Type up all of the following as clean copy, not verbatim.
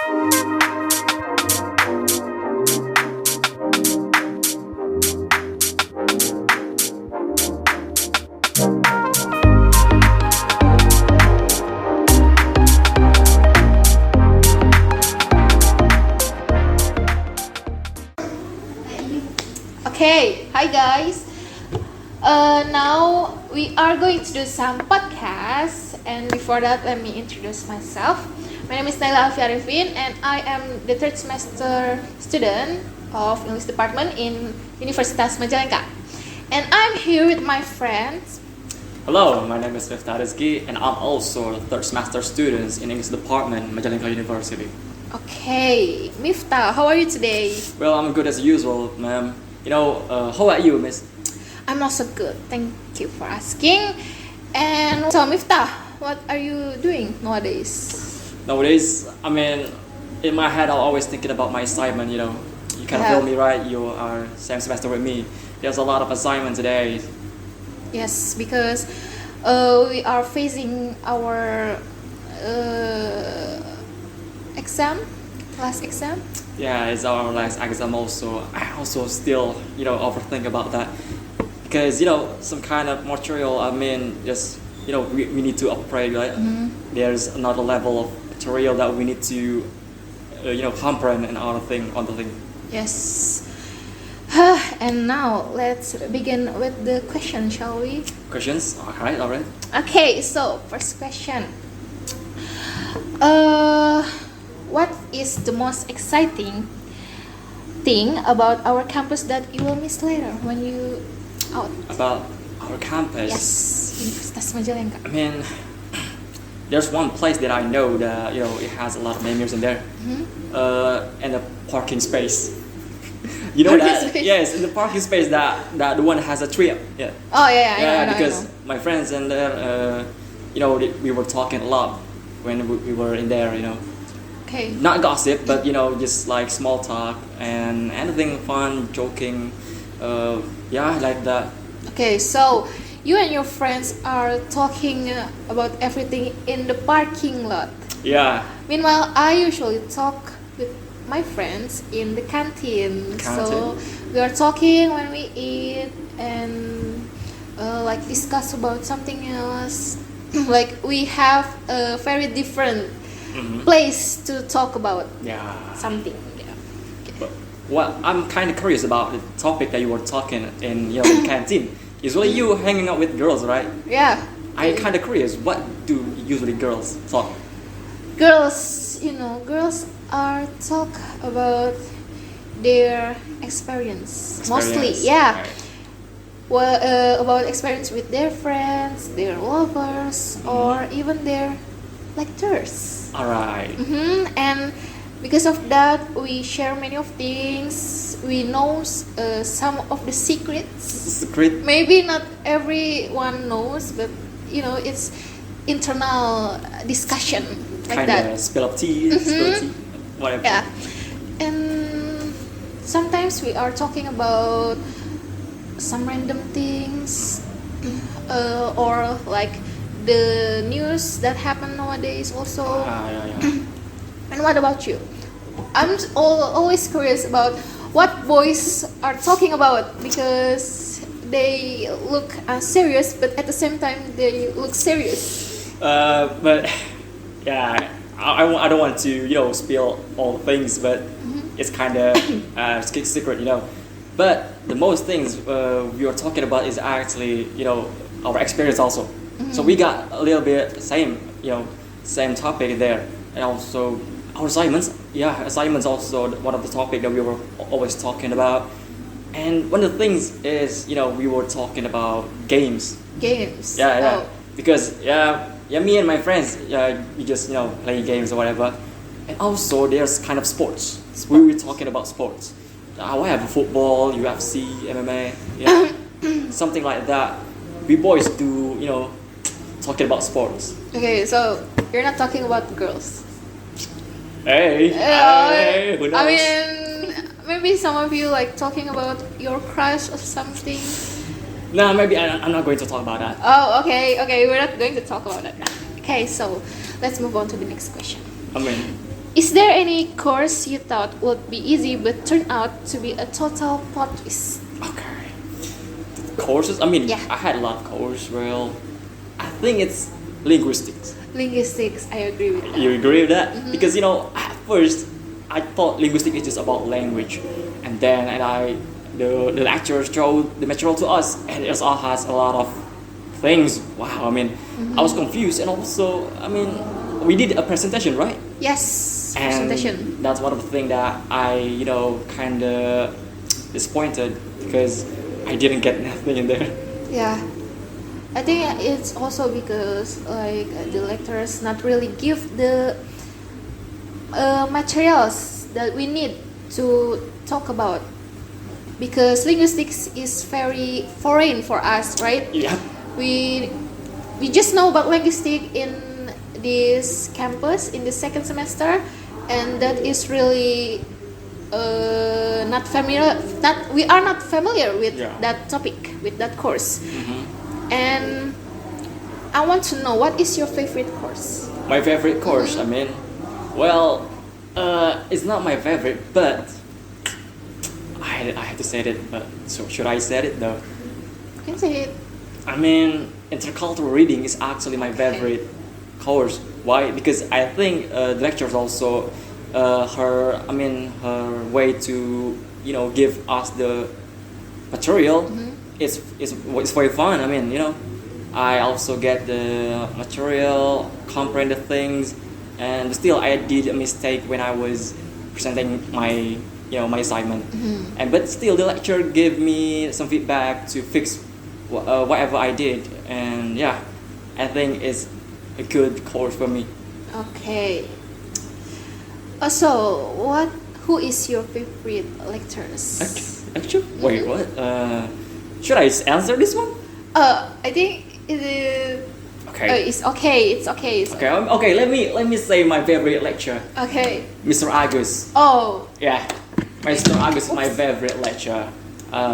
Okay, hi guys. Now we are going to do some podcasts, and before that, let me introduce myself. My name is Naila Alfiarifin, and I am the third semester student of English department in Universitas Majalengka. And I'm here with my friends. Hello, my name is Miftah Rizky, and I'm also a third semester student in English department, Majalengka University. Okay, Miftah, how are you today? Well, I'm good as usual, ma'am. How are you, miss? I'm also good. Thank you for asking. And so, Miftah, what are you doing nowadays? Nowadays, in my head, I'm always thinking about my assignment, You kind of feel me, right? You are same semester with me. There's a lot of assignment today. Yes, because we are facing our last exam. Yeah, it's our last exam also. I also still, overthink about that. Because, some kind of material, we need to upgrade, right? Mm-hmm. There's another level of material that we need to, hamper and other thing on the thing. Yes. And now, let's begin with the question, shall we? Questions? Alright. Okay, so, first question. What is the most exciting thing about our campus that you will miss later when you out? About our campus? Yes, Universitas Majalengka. There's one place that I know that, it has a lot of menus in there. Mm-hmm. And a parking space. You know that? Space? Yes, in the parking space that the one has a tree. Yeah. Oh yeah, I know, because I know. my friends and there, we were talking a lot when we were in there. Okay. Not gossip, but just like small talk and anything fun, joking, like that. Okay, so you and your friends are talking about everything in the parking lot. Yeah. Meanwhile, I usually talk with my friends in the canteen. So we are talking when we eat and discuss about something else. Like we have a very different place to talk about something. Yeah. But what I'm kind of curious about the topic that you were talking in the canteen. Usually you hanging out with girls, right? Yeah. I'm kind of curious. What do usually girls talk? Girls are talk about their experience. Mostly, yeah. Right. Well, about experience with their friends, their lovers, or even their lectures. Alright. And because of that, we share many of things. We know some of the secrets. Secret? Maybe not everyone knows, but it's internal discussion like Kinda that. spill up tea, whatever. Yeah, and sometimes we are talking about some random things, or like the news that happen nowadays also. Yeah. And what about you? I'm always curious about what boys are talking about because they look serious, but at the same time they look serious. But yeah, I don't want to spill all the things, but it's kind of secret, But the most things we are talking about is actually our experience also. So we got a little bit same topic there, and also our assignments. Yeah, assignments also one of the topic that we were always talking about. And one of the things is we were talking about games. Games. Yeah. Because me and my friends we just playing games or whatever. And also there's kind of sports. We were talking about sports. I have football, UFC, MMA, something like that. We boys do talking about sports. Okay, so you're not talking about girls. Hey, who knows? I mean, maybe some of you like talking about your crush or something. No, maybe I'm not going to talk about that. Oh, okay, we're not going to talk about that now. Okay, so let's move on to the next question. Is there any course you thought would be easy but turned out to be a total plot twist? Okay. Courses. I mean, Yeah. I had a lot of courses. Well, I think it's linguistics. Linguistics, I agree with that. You agree with that? Because at first I thought linguistics is just about language, and then the lecturer showed the material to us, and it all has a lot of things. Wow, I mean, I was confused, and also, I mean, we did a presentation, right? Yes, And presentation. that's one of the things that I kind of disappointed because I didn't get nothing in there. Yeah. I think it's also because like the lecturers not really give the materials that we need to talk about, because linguistics is very foreign for us, right? Yeah. We just know about linguistics in this campus in the second semester, and that is really not familiar. We are not familiar with that topic, with that course. And I want to know, what is your favorite course? My favorite course, I mean, well, it's not my favorite, but I have to say it. But so should I say it though? You can say it. I mean, intercultural reading is actually my favorite course. Why? Because I think the lectures also her way to give us the material. It's very fun. I mean, I also get the material, comprehend the things, and still I did a mistake when I was presenting my my assignment. And but still the lecturer gave me some feedback to fix whatever I did, and yeah, I think it's a good course for me. Okay. So, who is your favorite lecturers? Actually, wait, what? Should I answer this one? I think it is. Okay. It's okay. It's okay. It's Okay. Okay. Let me say my favorite lecturer, okay. Mr. Agus. Oh. Yeah, Mr. Agus is my favorite lecturer.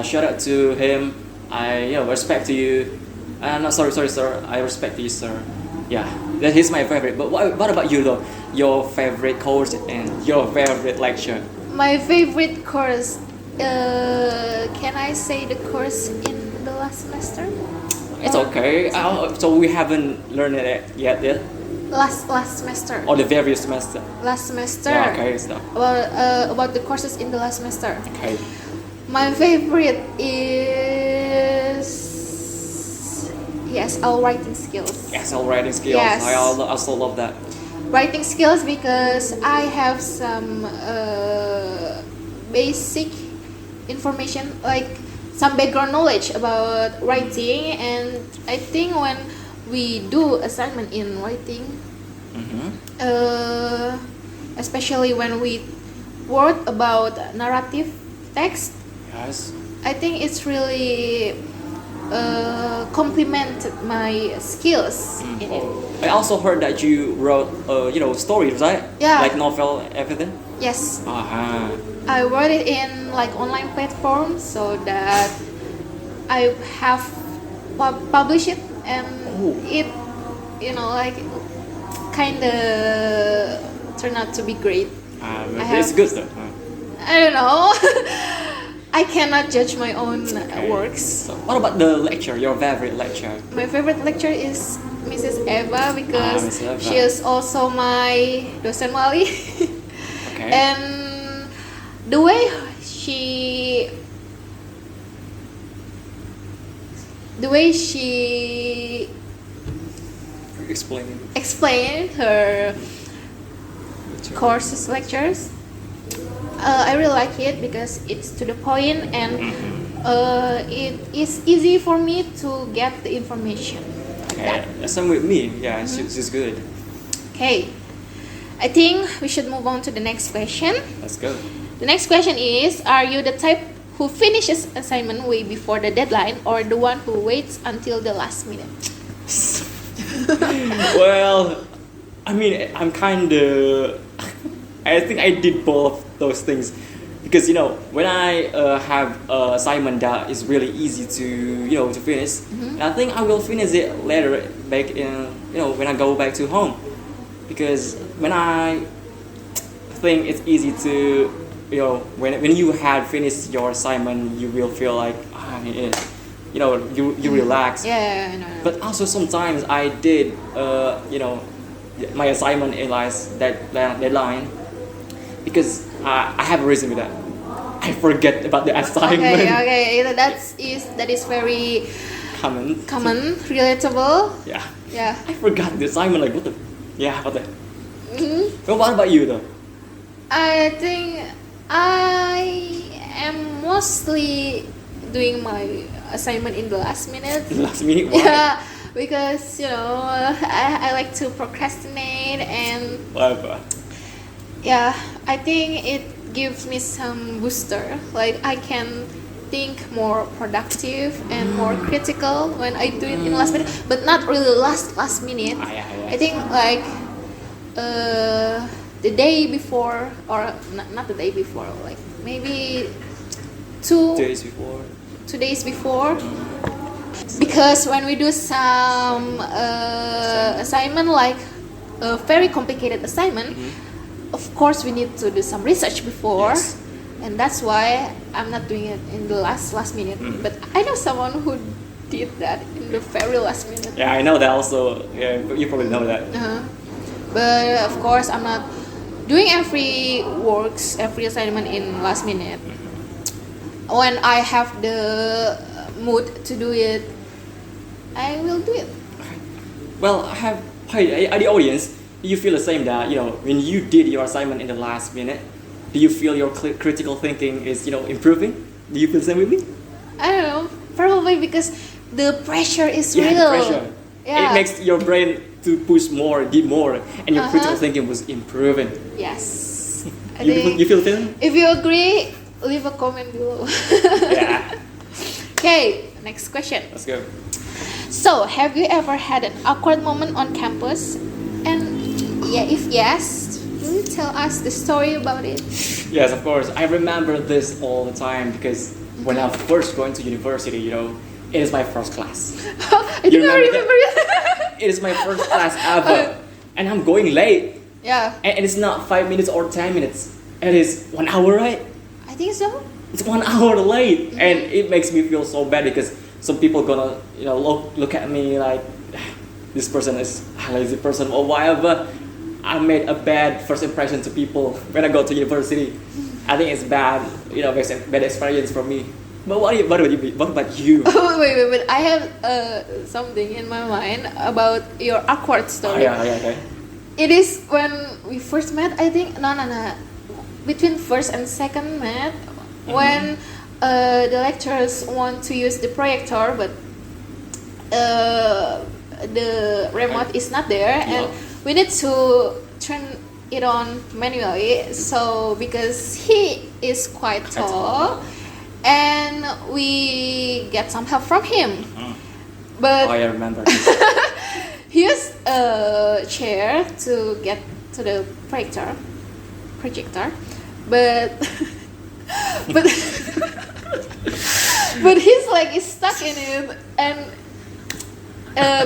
Shout out to him. I respect to you. No, sorry, sir. I respect you, sir. Yeah, that is my favorite. But what about you though? Your favorite course and your favorite lecture? My favorite course. Can I say the course in the last semester? It's okay. So we haven't learned it yet. Last semester. Or the various semester. Last semester. Yeah. Okay. So. About the courses in the last semester. Okay. My favorite is ESL writing skills. ESL writing skills. Yes. I also love that. Writing skills, because I have some basic information, like some background knowledge about writing, and I think when we do assignment in writing, especially when we wrote about narrative text, Yes. I think it's really complemented my skills in it. I also heard that you wrote stories, right? Yeah. Like novel, everything. Yes, Uh-huh. I wrote it in like online platforms so that I have published it, and it like kind of turned out to be great. It's good though. I don't know. I cannot judge my own works. So what about the lecture? Your favorite lecture? My favorite lecturer is Mrs. Eva, because Miss Eva. she is also my dosen wali. Okay. And the way she explained her courses, lectures, I really like it because it's to the point, and it is easy for me to get the information. Okay. Same with me. Yeah, she's good. Okay, I think we should move on to the next question. Let's go. The next question is, are you the type who finishes assignment way before the deadline, or the one who waits until the last minute? Well, I mean, I'm kind of. I think I did both those things, because when I have an assignment that is really easy to to finish, I think I will finish it later back in when I go back to home, because when I think it's easy to, when you had finished your assignment, you will feel like, you relax. Yeah, I know. But also sometimes I did, my assignment in that deadline, because I have a reason with that. I forget about the assignment. Okay. That is very Common, relatable. Yeah. Yeah. I forgot the assignment. Like what the? Yeah, what the? Mm-hmm. Well, what about you though? I think I am mostly doing my assignment in the last minute. Last minute. Why? Yeah, because I like to procrastinate, and Whatever. yeah, I think it gives me some booster. Like I can think more productive and more critical when I do it in last minute, but not really last minute. Yeah. I think like the day before, or not the day before, like maybe 2 days before. 2 days before, because when we do some assignment, like a very complicated assignment, of course we need to do some research before. Yes. And that's why I'm not doing it in the last minute. But I know someone who did that in the very last minute. Yeah, I know that also. Yeah, you probably know that. But of course I'm not doing every assignment in last minute. When I have the mood to do it, I will do it. Well, the audience, do you feel the same that when you did your assignment in the last minute, do you feel your critical thinking is improving? Do you feel the same with me? I don't know. Probably because the pressure is real. The pressure. Yeah. It makes your brain to push more, give more, and your critical thinking was improving. Yes. You feel the feeling? If you agree, leave a comment below. Yeah. Okay, next question. Let's go. So, have you ever had an awkward moment on campus? And yeah, if yes, will you tell us the story about it? Yes, of course. I remember this all the time because when I first going to university, it is my first class. I think I remember it. It is my first class ever, and I'm going late. Yeah. And it's not 5 minutes or 10 minutes. It is 1 hour, right? I think so. It's 1 hour late, and it makes me feel so bad because some people gonna look at me like this person is a lazy person or whatever. I made a bad first impression to people when I go to university. I think it's bad, bad experience for me. But what about you? Oh, wait. I have something in my mind about your awkward story. Oh, yeah, okay. It is when we first met, I think. No. Between first and second met, when the lecturers want to use the projector, but the remote is not there, and we need to turn it on manually. So because he is quite tall, and we get some help from him. But I remember. he used a chair to get to the projector, but but his leg is stuck in it, and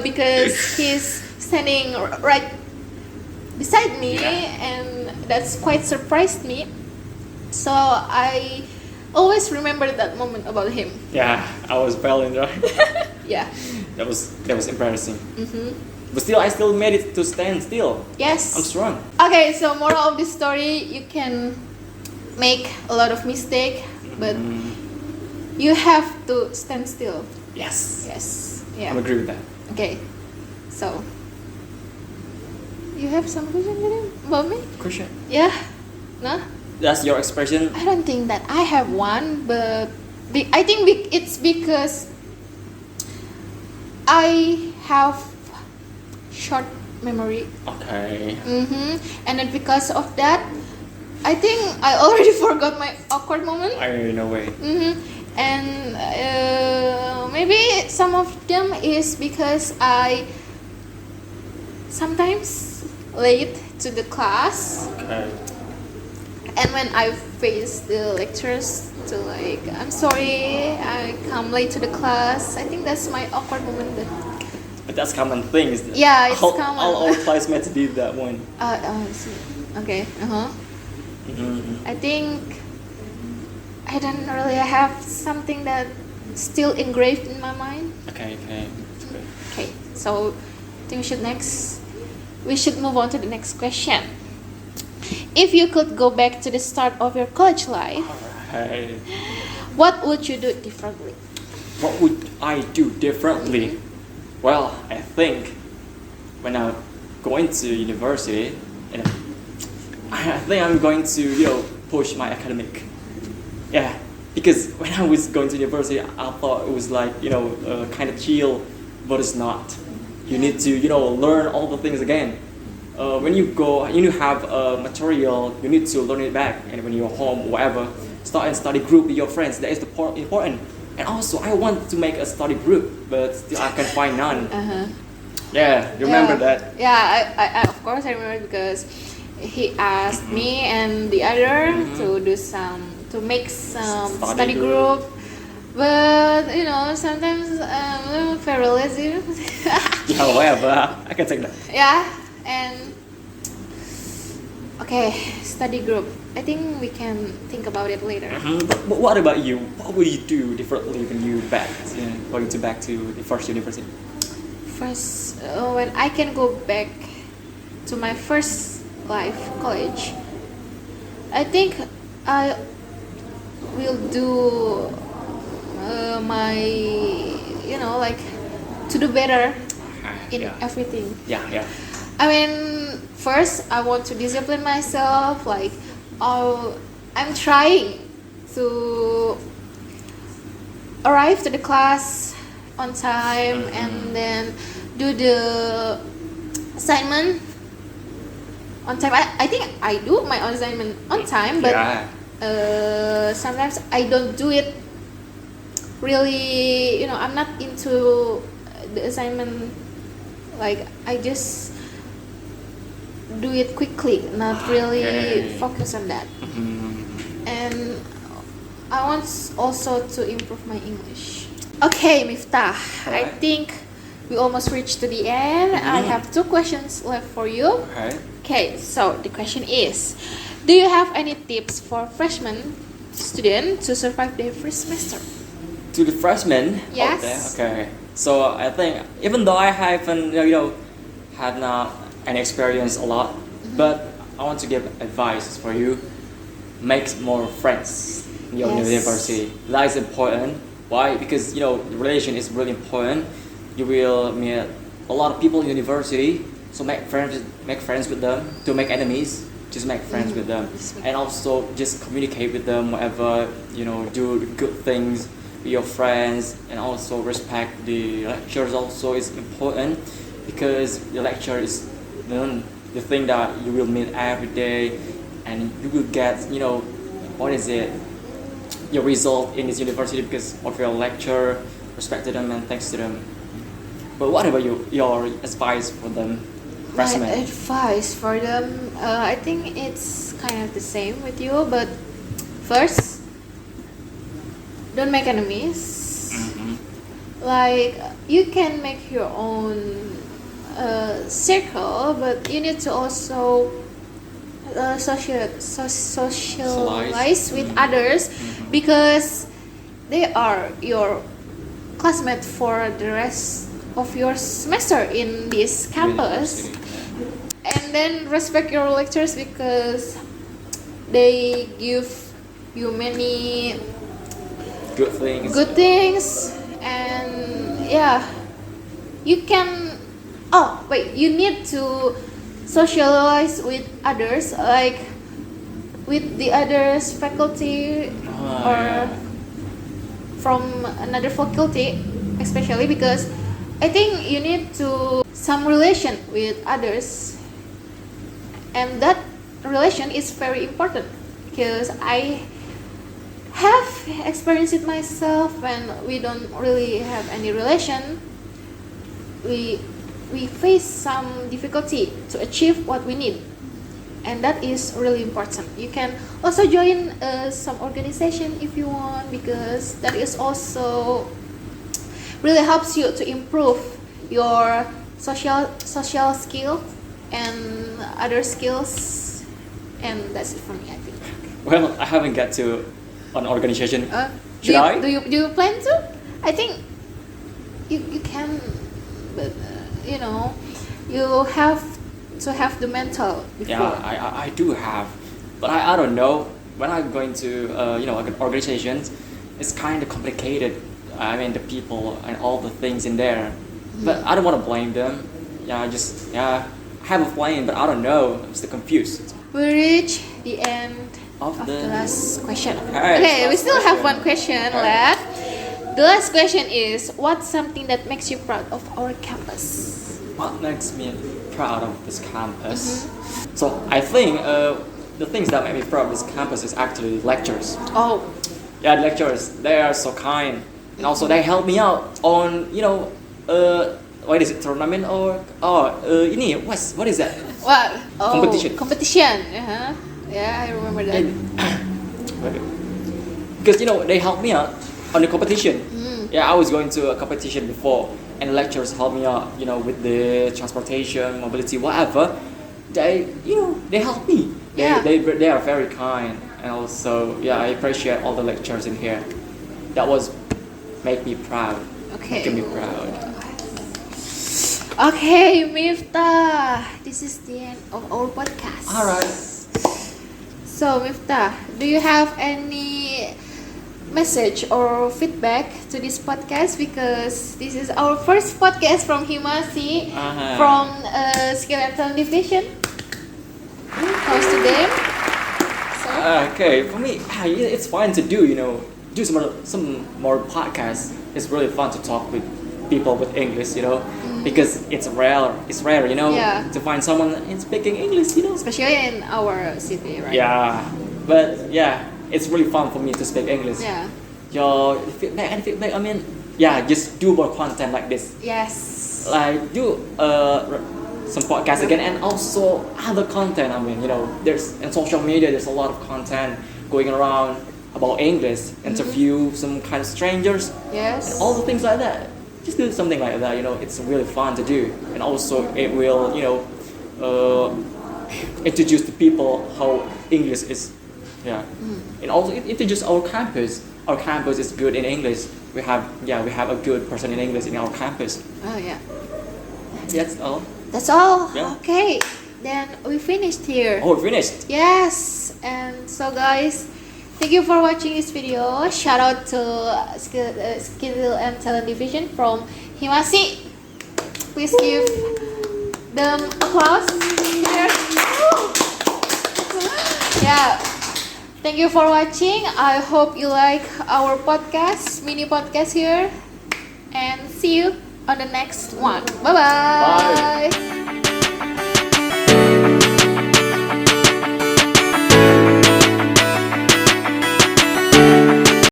because he's standing right beside me, and that's quite surprised me. So I always remember that moment about him. Yeah, I was failing, right? Yeah. That was embarrassing. But still, I still made it to stand still. Yes. I'm strong. Okay, so moral of this story: you can make a lot of mistake, but you have to stand still. Yes. Yeah. I agree with that. Okay. So you have some question about me? Question? Yeah. No? That's your expression? I don't think that I have one, but I think it's because I have short memory. Okay. And then because of that, I think I already forgot my awkward moment. No way. And maybe some of them is because I sometimes late to the class. Okay. And when I face the lecturers to like, I'm sorry, I come late to the class. I think that's my awkward moment. But that's common thing, isn't it? Yeah, it's common. All our classmates did that one. I see. Okay. Mm-hmm. I think I don't really have something that still engraved in my mind. Okay, okay, that's good. Okay, so I think we should move on to the next question. If you could go back to the start of your college life, Alright. what would you do differently? What would I do differently? Well, I think when I'm going to university, you know, I think I'm going to push my academic. Yeah, because when I was going to university, I thought it was like kind of chill, but it's not. You need to learn all the things again. When you go, you have material, you need to learn it back. And when you're home, whatever, start a study group with your friends. That is the important. And also, I want to make a study group, but still I can find none. Yeah, you remember that? Yeah, I of course I remember because he asked me and the other to make some study group. But sometimes I'm very lazy. Yeah, whatever. I can take that. Yeah, and okay, study group. I think we can think about it later. But what about you? What would you do differently when you going back to the first university? First, when I can go back to my first life, college, I think I will do my, like to do better in everything. Yeah. I mean, first I want to discipline myself. Like, I'm trying to arrive to the class on time and then do the assignment on time. I think I do my assignment on time, but sometimes I don't do it really. I'm not into the assignment. Like, I just do it quickly, not really focus on that. And I want also to improve my English. Okay, Miftah, I think we almost reached to the end. I have 2 questions left for you. Okay, so the question is, do you have any tips for freshman student to survive their first semester? To the freshmen? Yes. Okay. So I think even though I haven't had not an experience a lot, but I want to give advice for you. Make more friends in your university. That is important. Why? Because relation is really important. You will meet a lot of people in university, so make friends with them. Don't make enemies. Just make friends with them, and also just communicate with them. Whatever do good things with your friends, and also respect the lectures. Also is important because the lecture is the thing that you will meet every day, and you will get what is it, your result in this university because of your lecture. Respect to them and thanks to them. But what about you? Your advice for them, freshmen? My advice for them, I think it's kind of the same with you. But first, don't make enemies. Like, you can make your own circle, but you need to also socialize with others because they are your classmates for the rest of your semester in this campus. And then respect your lectures because they give you many good things and you can you need to socialize with others, like with the others faculty or from another faculty, especially because I think you need to some relation with others, and that relation is very important because I have experienced it myself. When we don't really have any relation, we face some difficulty to achieve what we need, and that is really important. You can also join some organization if you want, because that is also really helps you to improve your social skill and other skills, and that's it for me, I think. Well, I haven't got to an organization. Do you plan to? I think you can, but you have to have the mental before. Yeah, I do have, but I don't know. When I'm going to like organizations, it's kind of complicated. I mean, the people and all the things in there, but I don't want to blame them. I have a plan, but I don't know. I'm still confused. We reach the end of the last question. Okay, we still have one question left. The last question is, what's something that makes you proud of our campus? What makes me proud of this campus? So I think the things that make me proud of this campus is actually lectures. Oh. Yeah, lecturers, they are so kind, and also they help me out on what is it, tournament or ini what is that? What? Oh, Competition. Yeah, I remember that. Because they help me out on the competition. Yeah, I was going to a competition before, and lecturers help me out. With the transportation, mobility, whatever. They help me. They are very kind, and also I appreciate all the lecturers in here. That was make me proud. Okay. Making me proud. Okay, Miftah, this is the end of our podcast. All right. So Miftah, do you have any message or feedback to this podcast, because this is our first podcast from Himasi, from Skill and Talent Division. How's the game? Okay, for me, it's fun to do some more podcasts. It's really fun to talk with people with English, because it's rare, to find someone speaking English, Especially in our city, right? Yeah, but it's really fun for me to speak English. Yeah. Your feedback, I mean, just do more content like this. Yes. Like do some podcasts again, and also other content. I mean, there's in social media, there's a lot of content going around about English, interview some kind of strangers, Yes. and all the things like that. Just do something like that. It's really fun to do, and also it will, introduce to people how English is. Yeah, and also introduce our campus. Our campus is good in English. We have a good person in English in our campus. Oh yeah. That's all. That's all. Yeah. Okay, then we finished here. Oh, we finished. Yes, and so guys, thank you for watching this video. Shout out to Skill and Talent Division from Himasi. Please give them applause here. Yeah. Thank you for watching. I hope you like our mini podcast here, and see you on the next one. Bye-bye. Bye.